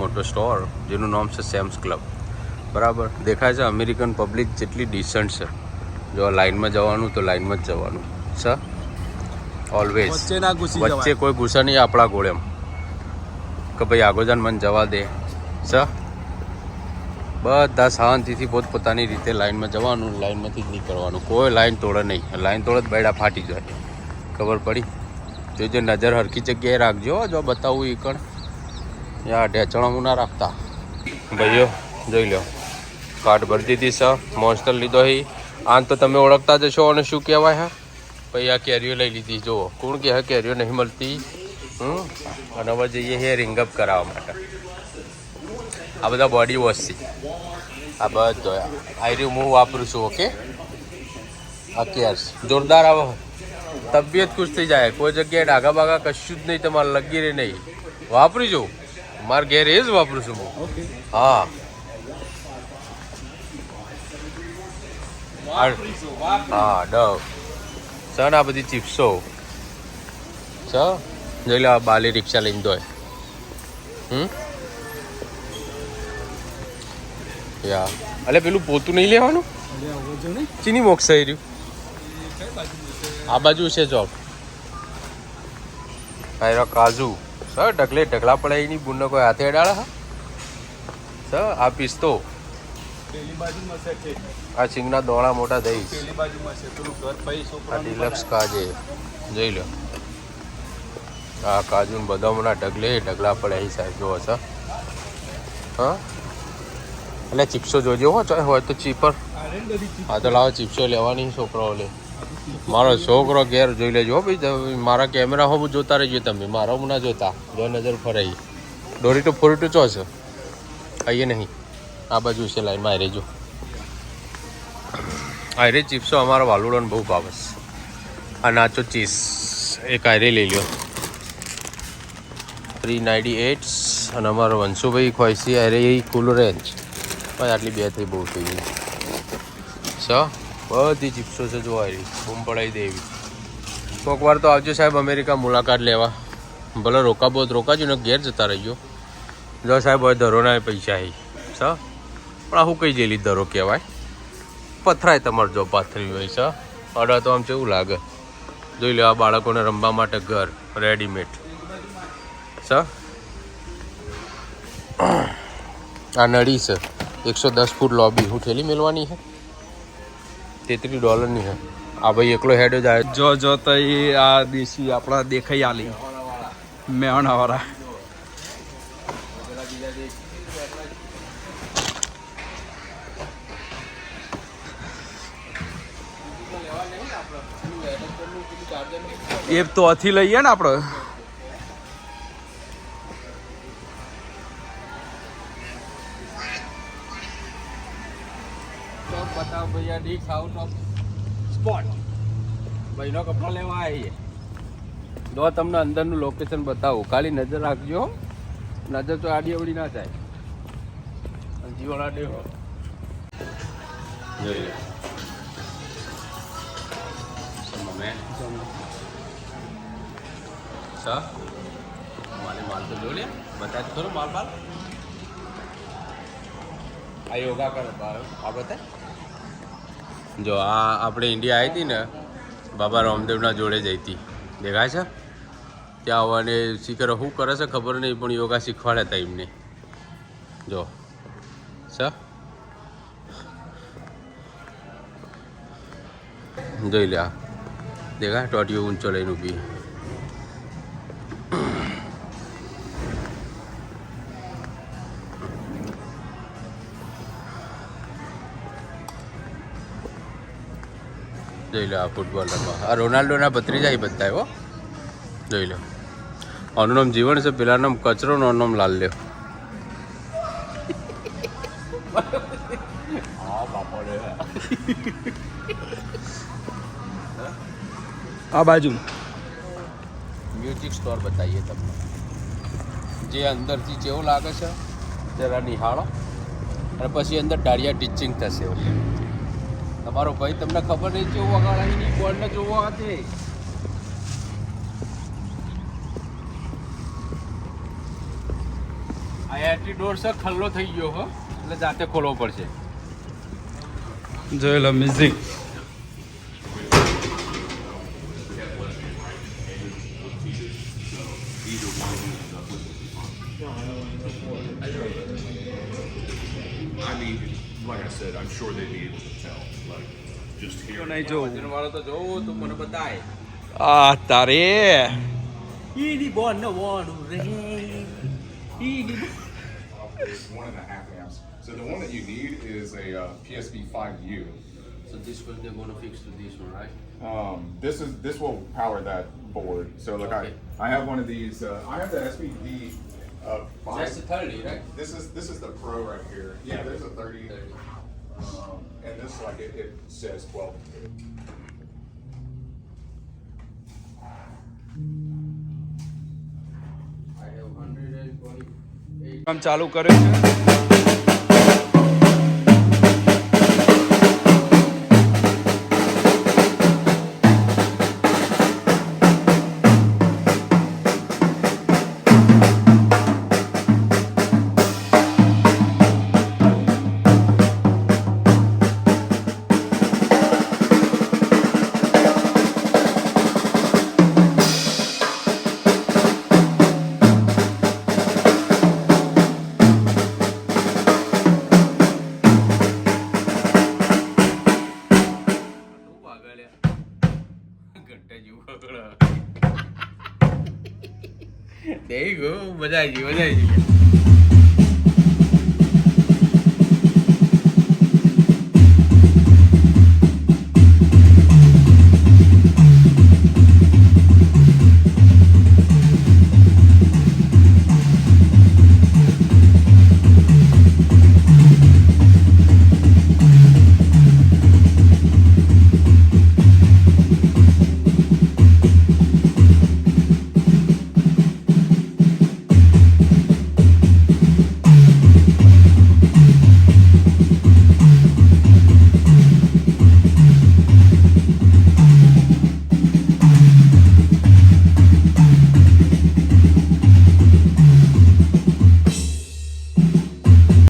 મોટો સ્ટોર જેનું નામ છે સેમ્સ ક્લબ. બરાબર દેખાય છે. અમેરિકન પબ્લિક જેટલી ડિસન્ટ છે. જો લાઇનમાં જવાનું તો લાઇનમાં જ જવાનું છે. ઓલવેઝ વચ્ચે કોઈ ગુસ્સા નહીં આપણા ગોળેમ કે ભાઈ આગોજાન મને જવા દે છે. બધા શાંતિથી પોતપોતાની રીતે લાઇનમાં જવાનું, લાઇનમાંથી જ નીકળવાનું. કોઈ લાઇન તોડે નહીં. લાઇન તોડે જ બૈડા ફાટી જાય. ખબર પડી? જોઈજો નજર હરકી જગ્યાએ રાખજો. જો બતાવું એ કણ યા ઢેચણા હું ના રાખતા. ભાઈઓ જોઈ લો, કાર્ડ ભરી દીધી છે. મોન્સ્ટર લીધો હી. આમ તો તમે ઓળખતા જશો અને શું કહેવાય હે. પછી આ કેરીઓ લઈ લીધી. જુઓ કોણ કહે કેરીઓ નહીં મળતી. અને હવે જઈએ હે રિંગઅપ કરાવવા માટે. આ બધા બોડી વોશ છે. આ બધો આયરી હું વાપરું છું. ઓકે આ કેર્સ જોરદાર આવે. તબિયત ખુશ થઈ જાય. કોઈ જગ્યાએ ડાઘા બાઘા કશું જ નહીં. તમારે લગી રહે નહીં. વાપરી જો મારા ઘેર એ જ વાપરું છું હું. હા હા ડવ સર. આ બધી ચિપ્સો સર જોઈ લો. બાલી રિક્ષા લઈને દોય. યા અલે પેલું પોતું નહીં લેવાનું. ચીની મોક્ષ થઈ રહ્યું. આ બાજુ છે જોબ. કાજુ સર ઢગલા પડે એની બુનનો કોઈ હાથે અડાડે. હા સર આ પિસ્તો. આ સિંગના દોણા મોટા દઈશ. આ ડિલક્સ કાજે જોઈ લો. આ કાજુ બદામના ઢગલા પડે એ સાહેબ જોવો સર. હા એટલે ચિપ્સો જોજો હો. ચાહે હોય તો ચીપર. હા તો લાવો ચિપ્સો લેવાની. છોકરાઓ લે. મારો છોકરો ઘેર જોઈ લેજો ભાઈ. મારા કેમેરા હો જોતા રહેજો તમે. મારો હું ના જોતા. જો નજર ફરાઈ. ડોરીટો ફોરીટો ચો છે આઈએ નહીં. આ બાજુ છે લાઈનમાં આવી રહેજો. આયરે ચિપ્સો અમારા વાલુડોને બહુ ભાવે છે. આ નાચો ચીઝ એક આયરે લઈ લો 398. અને અમારો વંશુભાઈ ખોઈસી આયરે એ કુલ રેન્જ. ભાઈ આટલી બે થઈ બહુ થઈ ગઈ. બધી ચિપ્સો છે જોવા આવી. બૂમ પડાવી દે એવી. કોઈક વાર તો આવજો સાહેબ અમેરિકા મુલાકાત લેવા. ભલે રોકા બહુ રોકાજો ને ઘેર જતા રહીજો. જો સાહેબ હવે ધરોના પૈસા આવી સર. પણ આવું કઈ જેલી ધરો કહેવાય. પથરાય તમારે જો પાથરી હોય સર. અડા તો આમ કેવું લાગે. જોઈ લો. આ બાળકોને રમવા માટે ઘર રેડીમેડ સર. આ નળી છે. 110 ફૂટ લોબી. હું ઠેલી મેળવાની છે $33 છે. આ ભાઈ એકલો હેડ જ આવે. જો તો આ દેશી આપણા દેખાઈ આલી મેવાણાવાળા. એ તો અથી લઈએ ને આપણે. બતાવ ભૈયા ડીશ આઉટ ઓફ સ્પોટ. ભાઈનો કપડા લેવા આવીએ. જો તમને અંદરનું લોકેશન બતાવું. ખાલી નજર રાખજો. નજર તો આડી અવડી ના થાય. જીવાળા દેવો જોઈ લે. માલ તો જો લે. બતા ખરો માલ બાલ. આ યોગા કરે આ બતાય. જો આ આપણે ઇન્ડિયા આવી હતી ને બાબા રામદેવના જોડે જઈ હતી. દેખાય છે ત્યાં આવવાને શીખર શું કરે છે ખબર નહીં. પણ યોગા શીખવાડ્યા હતા એમને. જો સર જોઈ લે. આ દેખાય ટોટીઓ ઊંચો લઈને ઊભી. જોઈ લો. આ ફૂટબોલ રમવા. આ રોનાલ્ડોના ભત્રીજા એ બધા હો. જોઈ લો. આનું નામ જીવન છે. પેલા નામ કચરો નો નામ લાલ લ્યો. આ બાજુ મ્યુઝિક સ્ટોર બતાવીએ તમને. જે અંદરથી જેવું લાગે છે જરા નિહાળો. અને પછી અંદર ડાળિયા ટીચિંગ થશે. તમારો ભાઈ તમને ખબર નહીં કેવું વગાડાય નહીં. બોર્ડને જોવો hatte. આ એન્ટીડોર છે ખલ્લો થઈ ગયો હો એટલે જાતે ખોલવો પડશે. જોઈ લો music. I mean, like I said, I'm sure they'd be able to tell. Like, just here. નહીં જોવું. વજનવાળો તો જોવું તો મને બતાય. આ તારે ઈની બોનવાનું રે ઈની It's 1.5 amps. So the one that you need is a PSV 5U. So this one they're gonna fix to this one, right? This will power that board. So look, Okay. I have one of these. I have the SPV 5. That's the 30, right? This is the Pro right here. Yeah, there's a 30. And this like it says 12. I have 128. કામ ચાલુ કર્યું છે. There you go, મજા આવી ગઈ.